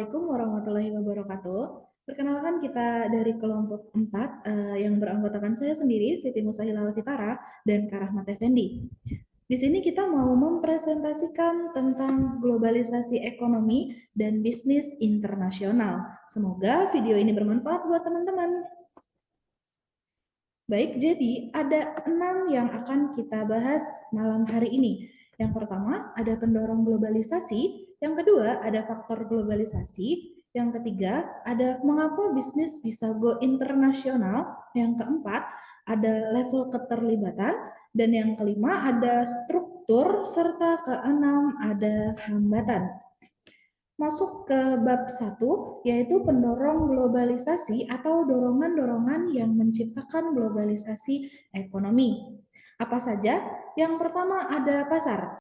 Assalamualaikum warahmatullahi wabarakatuh. Perkenalkan kita dari kelompok 4 yang beranggotakan saya sendiri, Siti Musahila Alfitara, dan Kak Rahmat Effendi. Di sini kita mau mempresentasikan tentang globalisasi ekonomi dan bisnis internasional. Semoga video ini bermanfaat buat teman-teman. Baik, jadi ada 6 yang akan kita bahas malam hari ini. Yang pertama, ada pendorong globalisasi. Yang kedua, ada faktor globalisasi. Yang ketiga, ada mengapa bisnis bisa go internasional. Yang keempat, ada level keterlibatan. Dan yang kelima, ada struktur. Serta keenam, ada hambatan. Masuk ke bab 1, yaitu pendorong globalisasi atau dorongan-dorongan yang menciptakan globalisasi ekonomi. Apa saja? Yang pertama ada pasar.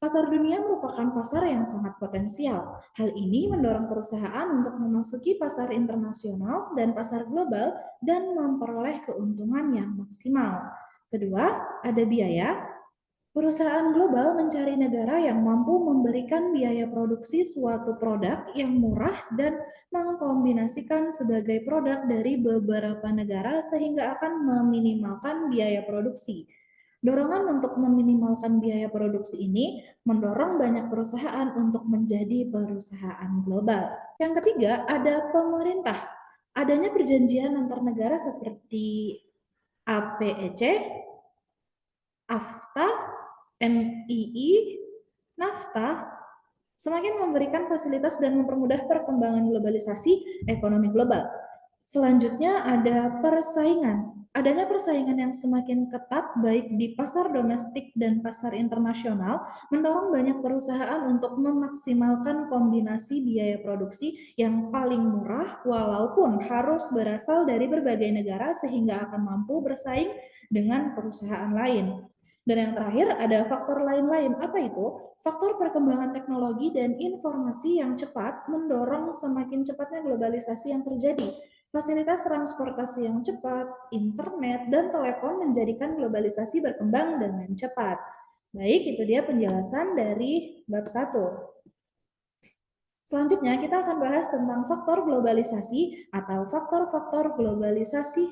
Pasar dunia merupakan pasar yang sangat potensial. Hal ini mendorong perusahaan untuk memasuki pasar internasional dan pasar global dan memperoleh keuntungan yang maksimal. Kedua, ada biaya. Perusahaan global mencari negara yang mampu memberikan biaya produksi suatu produk yang murah dan mengkombinasikan sebagai produk dari beberapa negara sehingga akan meminimalkan biaya produksi. Dorongan untuk meminimalkan biaya produksi ini mendorong banyak perusahaan untuk menjadi perusahaan global. Yang ketiga, ada pemerintah. Adanya perjanjian antar negara seperti APEC, AFTA, MII, NAFTA, semakin memberikan fasilitas dan mempermudah perkembangan globalisasi ekonomi global. Selanjutnya ada persaingan. Adanya persaingan yang semakin ketat baik di pasar domestik dan pasar internasional mendorong banyak perusahaan untuk memaksimalkan kombinasi biaya produksi yang paling murah walaupun harus berasal dari berbagai negara sehingga akan mampu bersaing dengan perusahaan lain. Dan yang terakhir ada faktor lain-lain. Apa itu? Faktor perkembangan teknologi dan informasi yang cepat mendorong semakin cepatnya globalisasi yang terjadi. Fasilitas transportasi yang cepat, internet, dan telepon menjadikan globalisasi berkembang dengan cepat. Baik, itu dia penjelasan dari bab 1. Selanjutnya kita akan bahas tentang faktor globalisasi atau faktor-faktor globalisasi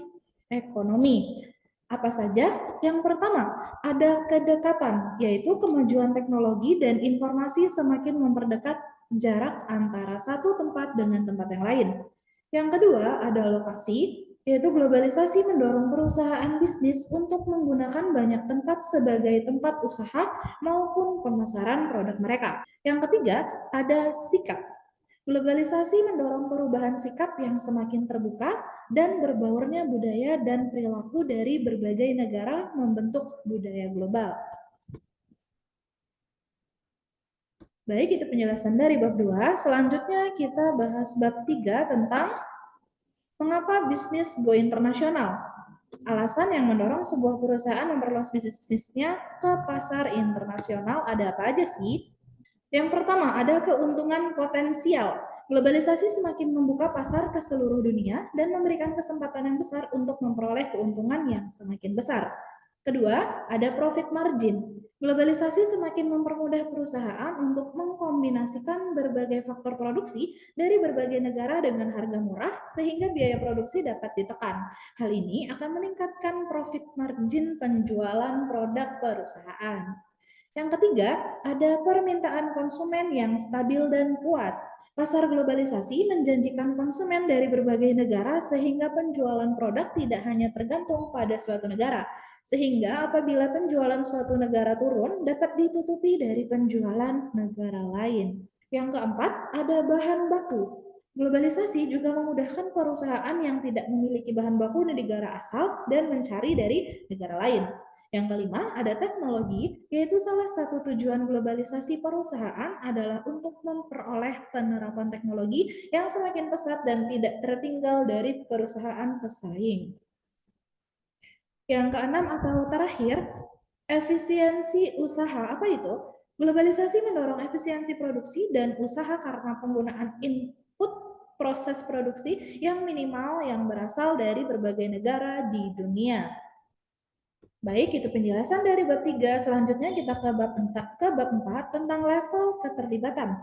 ekonomi. Apa saja? Yang pertama, ada kedekatan, yaitu kemajuan teknologi dan informasi semakin memperdekat jarak antara satu tempat dengan tempat yang lain. Yang kedua, ada lokasi, yaitu globalisasi mendorong perusahaan bisnis untuk menggunakan banyak tempat sebagai tempat usaha maupun pemasaran produk mereka. Yang ketiga, ada sikap. Globalisasi mendorong perubahan sikap yang semakin terbuka dan berbaurnya budaya dan perilaku dari berbagai negara membentuk budaya global. Baik, itu penjelasan dari bab 2. Selanjutnya kita bahas bab 3 tentang mengapa bisnis go internasional. Alasan yang mendorong sebuah perusahaan memperluas bisnisnya ke pasar internasional ada apa aja sih? Yang pertama, ada keuntungan potensial. Globalisasi semakin membuka pasar ke seluruh dunia dan memberikan kesempatan yang besar untuk memperoleh keuntungan yang semakin besar. Kedua, ada profit margin. Globalisasi semakin mempermudah perusahaan untuk mengkombinasikan berbagai faktor produksi dari berbagai negara dengan harga murah sehingga biaya produksi dapat ditekan. Hal ini akan meningkatkan profit margin penjualan produk perusahaan. Yang ketiga, ada permintaan konsumen yang stabil dan kuat. Pasar globalisasi menjanjikan konsumen dari berbagai negara sehingga penjualan produk tidak hanya tergantung pada suatu negara. Sehingga apabila penjualan suatu negara turun, dapat ditutupi dari penjualan negara lain. Yang keempat, ada bahan baku. Globalisasi juga memudahkan perusahaan yang tidak memiliki bahan baku di negara asal dan mencari dari negara lain. Yang kelima, ada teknologi, yaitu salah satu tujuan globalisasi perusahaan adalah untuk memperoleh penerapan teknologi yang semakin pesat dan tidak tertinggal dari perusahaan pesaing. Yang keenam atau terakhir, efisiensi usaha. Apa itu? Globalisasi mendorong efisiensi produksi dan usaha karena penggunaan input proses produksi yang minimal yang berasal dari berbagai negara di dunia. Baik, itu penjelasan dari bab 3. Selanjutnya kita ke bab 4 tentang level keterlibatan.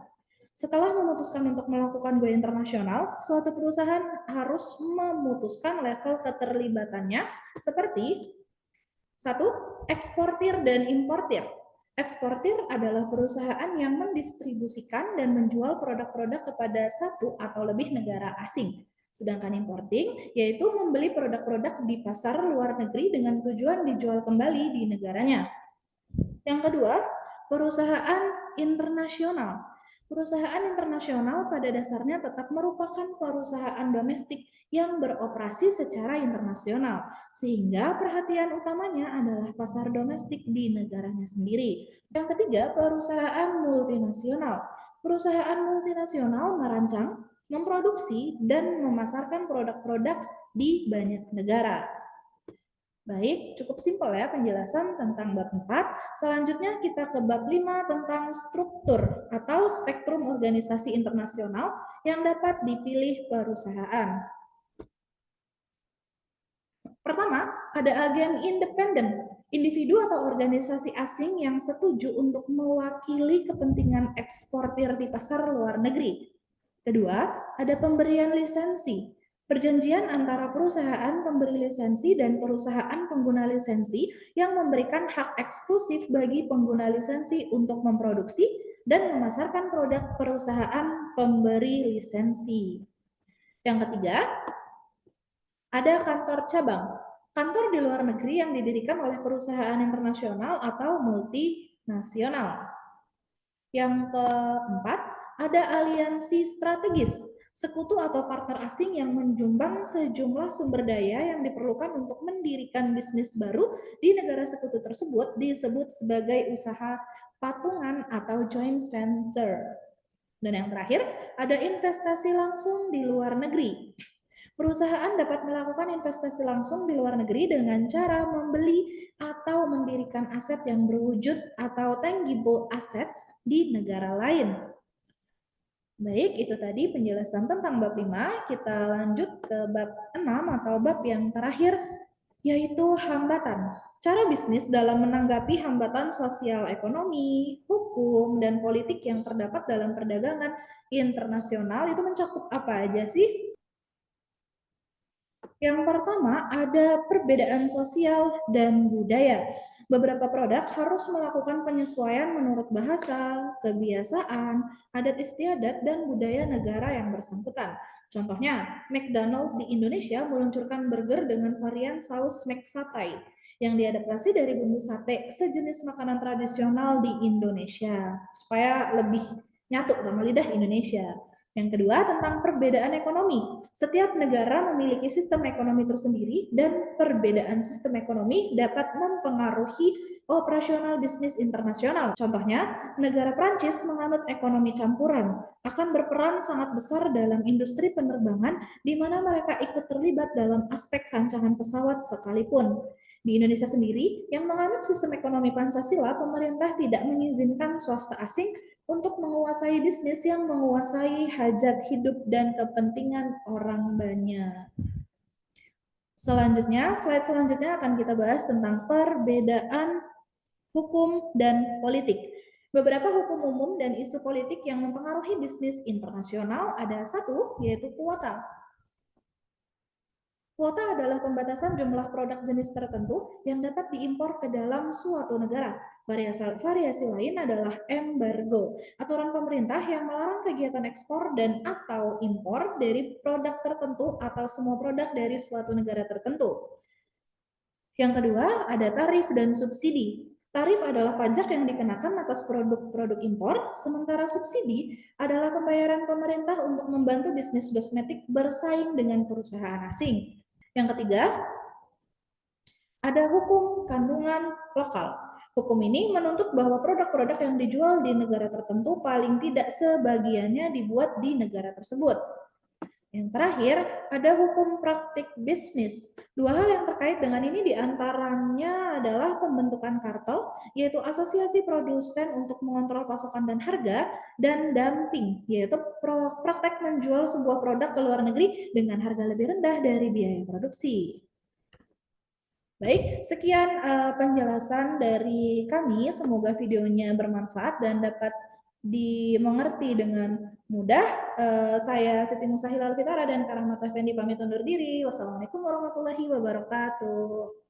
Setelah memutuskan untuk melakukan go internasional, suatu perusahaan harus memutuskan level keterlibatannya seperti satu, eksportir dan importir. Eksportir adalah perusahaan yang mendistribusikan dan menjual produk-produk kepada satu atau lebih negara asing. Sedangkan importing yaitu membeli produk-produk di pasar luar negeri dengan tujuan dijual kembali di negaranya. Yang kedua, perusahaan internasional. Perusahaan internasional pada dasarnya tetap merupakan perusahaan domestik yang beroperasi secara internasional, sehingga perhatian utamanya adalah pasar domestik di negaranya sendiri. Yang ketiga, perusahaan multinasional. Perusahaan multinasional merancang, memproduksi, dan memasarkan produk-produk di banyak negara. Baik, cukup simpel ya penjelasan tentang bab 4. Selanjutnya kita ke bab 5 tentang struktur atau spektrum organisasi internasional yang dapat dipilih perusahaan. Pertama, ada agen independen, individu atau organisasi asing yang setuju untuk mewakili kepentingan eksportir di pasar luar negeri. Kedua, ada pemberian lisensi, perjanjian antara perusahaan pemberi lisensi dan perusahaan pengguna lisensi yang memberikan hak eksklusif bagi pengguna lisensi untuk memproduksi dan memasarkan produk perusahaan pemberi lisensi. Yang ketiga, ada kantor cabang, kantor di luar negeri yang didirikan oleh perusahaan internasional atau multinasional. Yang keempat, ada aliansi strategis, sekutu atau partner asing yang menjumbang sejumlah sumber daya yang diperlukan untuk mendirikan bisnis baru di negara sekutu tersebut disebut sebagai usaha patungan atau joint venture. Dan yang terakhir, ada investasi langsung di luar negeri. Perusahaan dapat melakukan investasi langsung di luar negeri dengan cara membeli atau mendirikan aset yang berwujud atau tangible assets di negara lain. Baik, itu tadi penjelasan tentang bab 5. Kita lanjut ke bab 6 atau bab yang terakhir, yaitu hambatan. Cara bisnis dalam menanggapi hambatan sosial ekonomi, hukum, dan politik yang terdapat dalam perdagangan internasional itu mencakup apa aja sih? Yang pertama, ada perbedaan sosial dan budaya. Beberapa produk harus melakukan penyesuaian menurut bahasa, kebiasaan, adat istiadat, dan budaya negara yang bersangkutan. Contohnya, McDonald di Indonesia meluncurkan burger dengan varian saus McSatay yang diadaptasi dari bumbu sate, sejenis makanan tradisional di Indonesia, supaya lebih nyatu sama lidah Indonesia. Yang kedua, tentang perbedaan ekonomi. Setiap negara memiliki sistem ekonomi tersendiri dan perbedaan sistem ekonomi dapat mempengaruhi operasional bisnis internasional. Contohnya, negara Prancis menganut ekonomi campuran, akan berperan sangat besar dalam industri penerbangan di mana mereka ikut terlibat dalam aspek rancangan pesawat sekalipun. Di Indonesia sendiri, yang menganut sistem ekonomi Pancasila, pemerintah tidak mengizinkan swasta asing untuk menguasai bisnis yang menguasai hajat hidup dan kepentingan orang banyak. Selanjutnya, slide selanjutnya akan kita bahas tentang perbedaan hukum dan politik. Beberapa hukum umum dan isu politik yang mempengaruhi bisnis internasional ada satu, yaitu kuota. Kuota adalah pembatasan jumlah produk jenis tertentu yang dapat diimpor ke dalam suatu negara. Variasi lain adalah embargo, aturan pemerintah yang melarang kegiatan ekspor dan atau impor dari produk tertentu atau semua produk dari suatu negara tertentu. Yang kedua, ada tarif dan subsidi. Tarif adalah pajak yang dikenakan atas produk-produk impor, sementara subsidi adalah pembayaran pemerintah untuk membantu bisnis kosmetik bersaing dengan perusahaan asing. Yang ketiga, ada hukum kandungan lokal. Hukum ini menuntut bahwa produk-produk yang dijual di negara tertentu paling tidak sebagiannya dibuat di negara tersebut. Yang terakhir, ada hukum praktik bisnis. Dua hal yang terkait dengan ini diantaranya adalah pembentukan kartel, yaitu asosiasi produsen untuk mengontrol pasokan dan harga, dan dumping, yaitu praktek menjual sebuah produk ke luar negeri dengan harga lebih rendah dari biaya produksi. Baik, sekian penjelasan dari kami. Semoga videonya bermanfaat dan dapat dimengerti dengan mudah. Saya Siti Musa Hilal Fitara dan Karamata Effendi pamit undur diri. Wassalamualaikum warahmatullahi wabarakatuh.